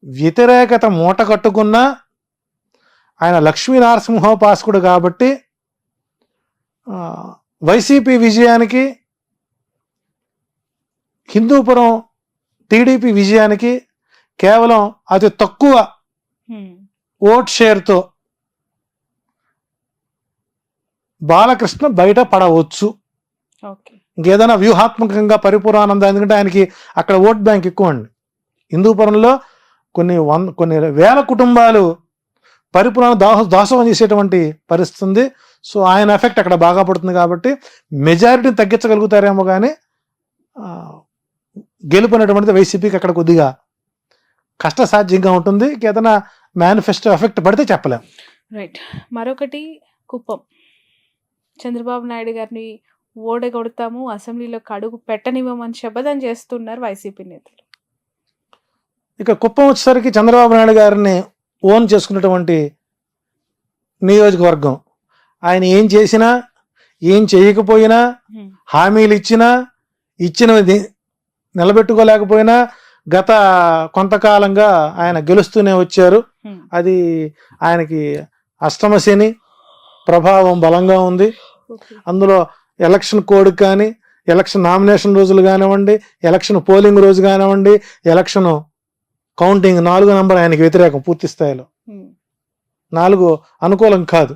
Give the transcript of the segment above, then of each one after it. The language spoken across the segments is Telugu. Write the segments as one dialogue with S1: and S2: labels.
S1: వ్యతిరేకత మూట కట్టుకున్నా ఆయన లక్ష్మీ నరసింహోపాసకుడు కాబట్టి వైసీపీ విజయానికి, హిందూపురం టీడీపీ విజయానికి కేవలం అతి తక్కువ ఓట్ షేర్తో బాలకృష్ణ బయట పడవచ్చు. ఇంకేదైనా వ్యూహాత్మకంగా పరిపూర్ణానంద, ఎందుకంటే ఆయనకి అక్కడ ఓట్ బ్యాంక్ ఎక్కువ అండి. హిందూపురంలో కొన్ని వేల కుటుంబాలు పరిపూర్ణ దాసోహం చేసేటువంటి పరిస్థితి ఉంది. సో ఆయన ఎఫెక్ట్ అక్కడ బాగా పడుతుంది కాబట్టి మెజారిటీని తగ్గించగలుగుతారేమో కానీ గెలుపునేటువంటిది వైసీపీకి అక్కడ కొద్దిగా కష్టసాధ్యంగా ఉంటుంది. ఏదైనా మేనిఫెస్టో ఎఫెక్ట్ పడితే చెప్పలేం.
S2: రైట్. మరొకటి కుప్పం. చంద్రబాబు నాయుడు గారిని ఓడగొడతాము, అసెంబ్లీలోకి అడుగు పెట్టనివ్వమని శపథం చేస్తున్నారు వైసీపీ నేతలు.
S1: ఇక కుప్పం వచ్చేసరికి చంద్రబాబు నాయుడు గారిని ఓన్ చేసుకున్నటువంటి నియోజకవర్గం. ఆయన ఏం చేసినా, ఏం చేయకపోయినా, హామీలు ఇచ్చినవి నిలబెట్టుకోలేకపోయినా గత కొంతకాలంగా ఆయన గెలుస్తూనే వచ్చారు. అది ఆయనకి అష్టమ శని ప్రభావం బలంగా ఉంది. అందులో ఎలక్షన్ కోడ్ కానీ, ఎలక్షన్ నామినేషన్ రోజులు కానివ్వండి, ఎలక్షన్ పోలింగ్ రోజు కానివ్వండి, ఎలక్షన్ కౌంటింగ్ 4 నంబర్ ఆయనకి వ్యతిరేకం పూర్తి స్థాయిలో. 4 అనుకూలం కాదు.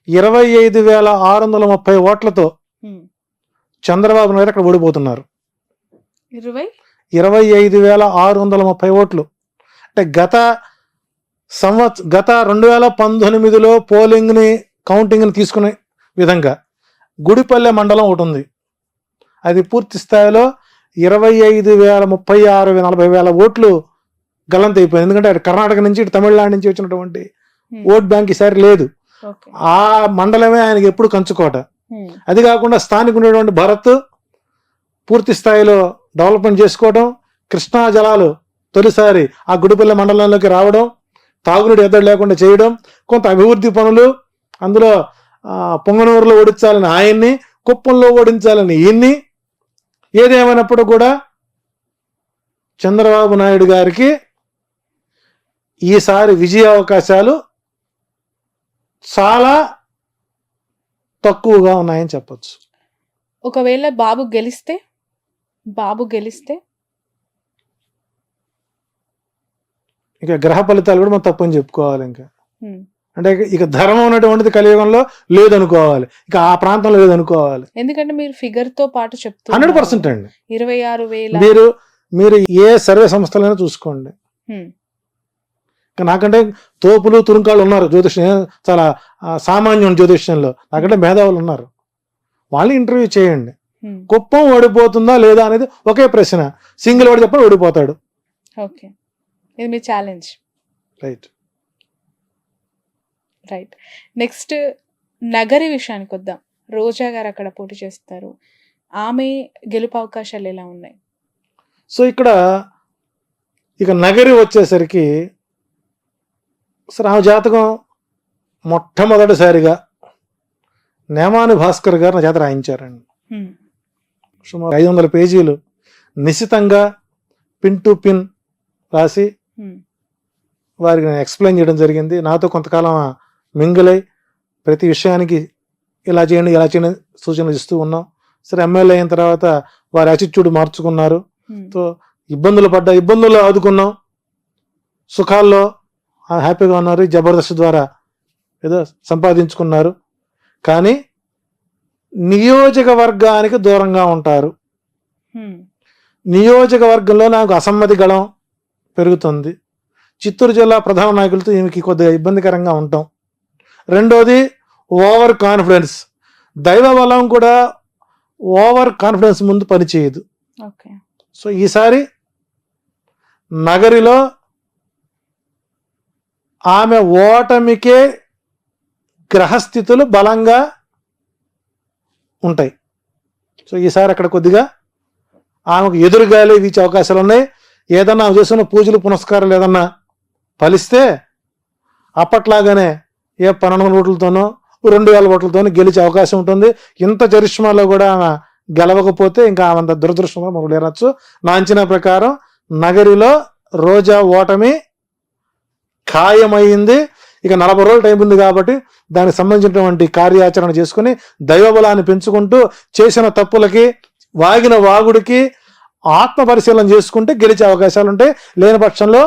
S1: 25,630 ఓట్లతో చంద్రబాబు నాయుడు అక్కడ ఓడిపోతున్నారు. 25,630 ఓట్లు అంటే గత 2019లో పోలింగ్ని కౌంటింగ్ని తీసుకునే విధంగా గుడిపల్లె మండలం ఒకటి ఉంది. అది పూర్తి స్థాయిలో 25,036,40,000 ఓట్లు గల్లంతైపోయింది. ఎందుకంటే అటు కర్ణాటక నుంచి, ఇటు తమిళనాడు నుంచి వచ్చినటువంటి ఓట్ బ్యాంక్ ఈసారి లేదు. ఆ మండలమే ఆయనకి ఎప్పుడు కంచుకోట. అది కాకుండా స్థానిక ఉన్నటువంటి భరత్ పూర్తి స్థాయిలో డెవలప్మెంట్ చేసుకోవడం, కృష్ణా జలాలు తొలిసారి ఆ గుడిపల్లె మండలంలోకి రావడం, తాగునీటి ఎద్దడి లేకుండా చేయడం, కొంత అభివృద్ధి పనులు, అందులో పొంగనూరులో ఓడించాలని ఆయన్ని, కుప్పంలో ఓడించాలని ఈయన్ని. ఏదేమైనప్పుడు కూడా చంద్రబాబు నాయుడు గారికి ఈసారి విజయ అవకాశాలు చాలా తక్కువగా ఉన్నాయని చెప్పచ్చు.
S2: ఒకవేళ బాబు గెలిస్తే
S1: ఇక గ్రహ ఫలితాలు కూడా మనం తప్పని చెప్పుకోవాలి. ఇంకా అంటే ఇక ధర్మం ఉన్నటువంటిది కలియుగంలో లేదనుకోవాలి, ఇక ఆ ప్రాంతంలో లేదనుకోవాలి.
S2: ఎందుకంటే మీరు ఫిగర్ తో పాటు చెప్తున్నారు
S1: 100% అండి.
S2: 26,000
S1: మీరు ఏ సర్వే సంస్థలైనా చూసుకోండి. నాకంటే తోపులు తురుంకాళ్ళు ఉన్నారు జ్యోతిష్యం, చాలా సామాన్యం జ్యోతిష్యంలో. నాకంటే మేధావులు ఉన్నారు, వాళ్ళు ఇంటర్వ్యూ చేయండి. కుప్పం ఓడిపోతుందా లేదా అనేది ఒకే ప్రశ్న. సింగిల్ ఓడి చెప్పని ఓడిపోతాడు.
S2: ఓకే, ఇది మీ ఛాలెంజ్.
S1: రైట్.
S2: నెక్స్ట్ నగరి విషయానికి వద్దాం. రోజా గారు అక్కడ పోటీ చేస్తారు. ఆమె గెలుపు అవకాశాలు ఎలా ఉన్నాయి?
S1: సో ఇక నగరి వచ్చేసరికి ఆమె జాతకం మొట్టమొదటిసారిగా నేమాని భాస్కర్ గారు నా చేత రాయించారండి. సుమారు 500 పేజీలు నిశితంగా పిన్ టు పిన్ రాసి వారికి నేను ఎక్స్ప్లెయిన్ చేయడం జరిగింది. నాతో కొంతకాలం మింగులై ప్రతి విషయానికి ఇలా చేయండి ఇలా చేయండి సూచనలు ఇస్తూ ఉన్నాం. సరే, ఎమ్మెల్యే అయిన తర్వాత వారి యాటిట్యూడ్ మార్చుకున్నారు. సో ఇబ్బందుల్లో ఆదుకున్నాం, సుఖాల్లో హ్యాపీగా ఉన్నారు. జబర్దస్త్ ద్వారా ఏదో సంపాదించుకున్నారు. కానీ నియోజకవర్గానికి దూరంగా ఉంటారు. నియోజకవర్గంలో నాకు అసమ్మతి గళం పెరుగుతుంది. చిత్తూరు జిల్లా ప్రధాన నాయకులతో ఈమెకి కొద్దిగా ఇబ్బందికరంగా ఉంటాం. రెండోది ఓవర్ కాన్ఫిడెన్స్. దైవ బలం కూడా ఓవర్ కాన్ఫిడెన్స్ ముందు పనిచేయదు. సో ఈసారి నగరిలో ఆమె ఓటమికే గ్రహస్థితులు బలంగా ఉంటాయి. సో ఈసారి అక్కడ కొద్దిగా ఆమెకు ఎదురుగాలి వీచే అవకాశాలు ఉన్నాయి. ఏదన్నా చేసిన పూజలు పునస్కారాలు ఏదన్నా ఫలిస్తే అప్పట్లాగానే 1200 ఓట్లతోనో 2000 ఓట్లతోనో గెలిచే అవకాశం ఉంటుంది. ఇంత చరిష్మాలో కూడా ఆమె గెలవకపోతే ఇంకా ఆమె దురదృష్టంగా మనం లేరచ్చు. నా అంచనా ప్రకారం నగరిలో రోజా ఓటమి ఖాయమైంది. ఇక 40 రోజులు టైం ఉంది కాబట్టి దానికి సంబంధించినటువంటి కార్యాచరణ చేసుకుని దైవబలాన్ని పెంచుకుంటూ చేసిన తప్పులకి వాగిన వాగుడికి ఆత్మ పరిశీలన చేసుకుంటే గెలిచే అవకాశాలు ఉంటాయి. లేని పక్షంలో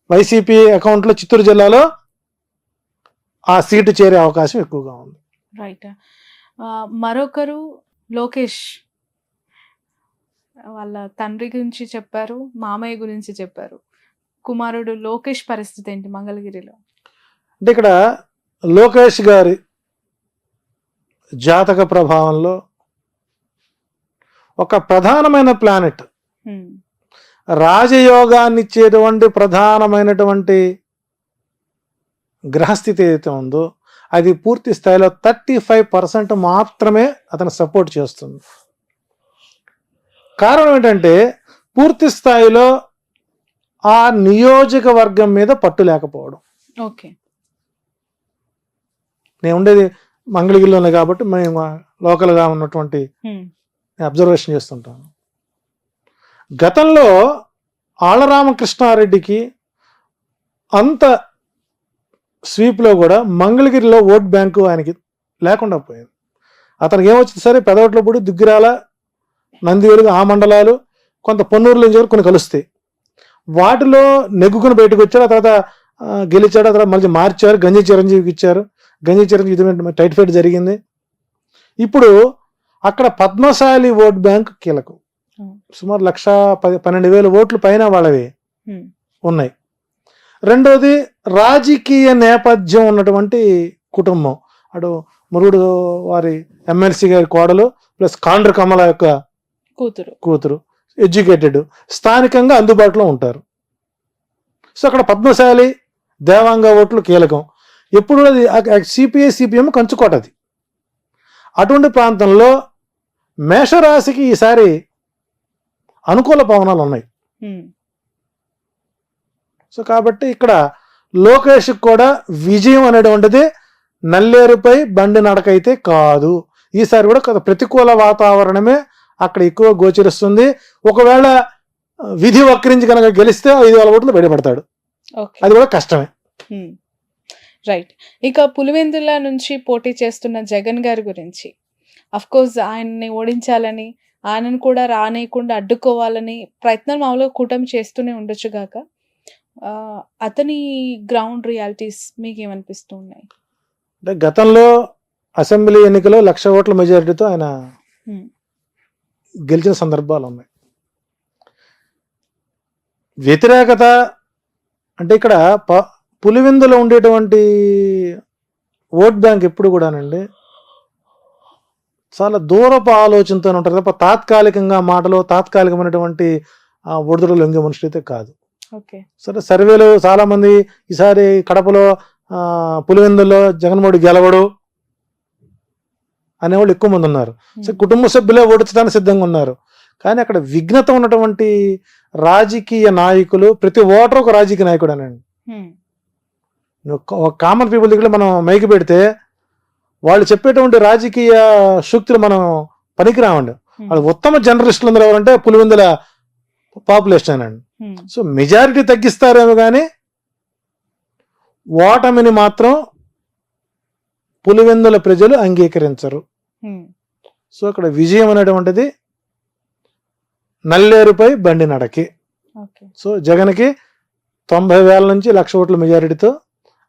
S1: వైసీపీ అకౌంట్లో చిత్తూరు జిల్లాలో ఆ సీటు చేరే అవకాశం ఎక్కువగా ఉంది.
S2: రైట్. మరొకరు లోకేష్ వాళ్ళ తండ్రి గురించి చెప్పారు, మామయ్య గురించి చెప్పారు. కుమారుడు లోకేష్ పరిస్థితి ఏంటి మంగళగిరిలో?
S1: అంటే ఇక్కడ లోకేష్ గారి జాతక ప్రభావంలో ఒక ప్రధానమైన ప్లానెట్, రాజయోగాన్ని ఇచ్చేటువంటి ప్రధానమైనటువంటి గ్రహస్థితి ఏదైతే ఉందో అది పూర్తి స్థాయిలో 35% మాత్రమే అతను సపోర్ట్ చేస్తుంది. కారణం ఏంటంటే పూర్తి స్థాయిలో ఆ నియోజకవర్గం మీద పట్టు లేకపోవడం.
S2: ఓకే,
S1: నేను ఉండేది మంగళగిరిలోనే కాబట్టి మేము లోకల్గా ఉన్నటువంటి అబ్జర్వేషన్ చేస్తుంటాను. గతంలో ఆళ్లరామకృష్ణారెడ్డికి అంత స్వీప్లో కూడా మంగళగిరిలో ఓట్ బ్యాంకు ఆయనకి లేకుండా పోయింది. అతనికి ఏమొచ్చింది సరే పెదవట్లపూడి, దుగ్గిరాల, నందివేలు ఆ మండలాలు, కొంత పొన్నూరులో కొన్ని కలుస్తాయి. వాటిలో నెగ్గుకుని బయటకు వచ్చాడు. ఆ తర్వాత గెలిచాడు. ఆ తర్వాత మళ్ళీ మార్చారు, గంజి చిరంజీవికి ఇచ్చారు. గంజి చిరంజీవి టైట్ ఫైట్ జరిగింది. ఇప్పుడు అక్కడ పద్మశాలి ఓట్ బ్యాంక్ కీలకం. సుమారు 1,12,000 ఓట్లు పైన వాళ్ళవి ఉన్నాయి. రెండోది రాజకీయ నేపథ్యం ఉన్నటువంటి కుటుంబం. అటు మురుగుడు వారి ఎమ్మెల్సీ గారి కోడలు ప్లస్ కాండ్ర కమల యొక్క కూతురు, ఎడ్యుకేటెడ్, స్థానికంగా అందుబాటులో ఉంటారు. సో అక్కడ పద్మశాలి దేవాంగ ఓట్లు కీలకం. ఎప్పుడు అది సిపిఐ సిపిఎం కంచుకోటది. అటువంటి ప్రాంతంలో మేషరాశికి ఈసారి అనుకూల పవనాలు ఉన్నాయి. సో కాబట్టి ఇక్కడ లోకేష్ కూడా విజయం అనేటువంటిది నల్లేరుపై బండి నడకైతే కాదు. ఈసారి కూడా ప్రతికూల వాతావరణమే అక్కడ ఎక్కువ గోచరిస్తుంది. ఒకవేళ విధి వక్రించి కనుక గెలిస్తే 5,000 ఓట్లు బయటపడతాడు. అది కూడా కష్టమే.
S2: రైట్. ఇక పులివెందుల నుంచి పోటీ చేస్తున్న జగన్ గారి గురించి, అఫ్ కోర్స్ ఆయన్ని ఓడించాలని, ఆయనను కూడా రానేయకుండా అడ్డుకోవాలని ప్రయత్నం మామూలుగా కూటమి చేస్తూనే ఉండొచ్చు గాక, అతని గ్రౌండ్ రియాలిటీస్ మీకు ఏమనిపిస్తూ ఉన్నాయి?
S1: అంటే గతంలో అసెంబ్లీ ఎన్నికలో 1,00,000 ఓట్ల మెజారిటీతో ఆయన గెలిచిన సందర్భాలు ఉన్నాయి. వ్యతిరేకత అంటే ఇక్కడ పులివెందులో ఉండేటువంటి ఓట్ బ్యాంక్ ఎప్పుడు కూడానండి చాలా దూరపు ఆలోచనతో ఉంటారు తప్ప తాత్కాలికంగా మాటలో తాత్కాలికమైనటువంటి ఒడిదుడులు లొంగే మనుషులు అయితే కాదు. సరే, సర్వేలు చాలా మంది ఈసారి కడపలో పులివెందుల్లో జగన్మోహన్ గెలవడు అనేవాళ్ళు ఎక్కువ మంది ఉన్నారు. సో కుటుంబ సభ్యులే ఓడించడానికి సిద్ధంగా ఉన్నారు. కానీ అక్కడ విఘ్నత ఉన్నటువంటి రాజకీయ నాయకులు, ప్రతి ఓటర్ ఒక రాజకీయ నాయకుడు అనండి. ఒక కామన్ పీపుల్ దగ్గర మనం మైకి పెడితే వాళ్ళు చెప్పేటువంటి రాజకీయ శక్తులు మనం పనికిరామండి. వాళ్ళు ఉత్తమ జర్నలిస్టులు అందరూ ఎవరంటే పులివెందుల పాపులేషన్ అండి. సో మెజారిటీ తగ్గిస్తారేమో కానీ ఓటమిని మాత్రం పులివెందుల ప్రజలు అంగీకరించరు. సో అక్కడ విజయం అనేటువంటిది నల్లేరుపై బండి నడకి. సో జగన్కి 90,000 నుంచి 1,00,000 ఓట్ల మెజారిటీతో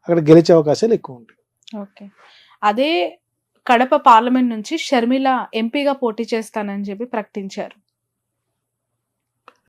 S1: అక్కడ గెలిచే అవకాశాలు ఎక్కువ ఉంటాయి.
S2: ఓకే. అదే కడప పార్లమెంట్ నుంచి షర్మిల ఎంపీగా పోటీ చేస్తానని చెప్పి ప్రకటించారు.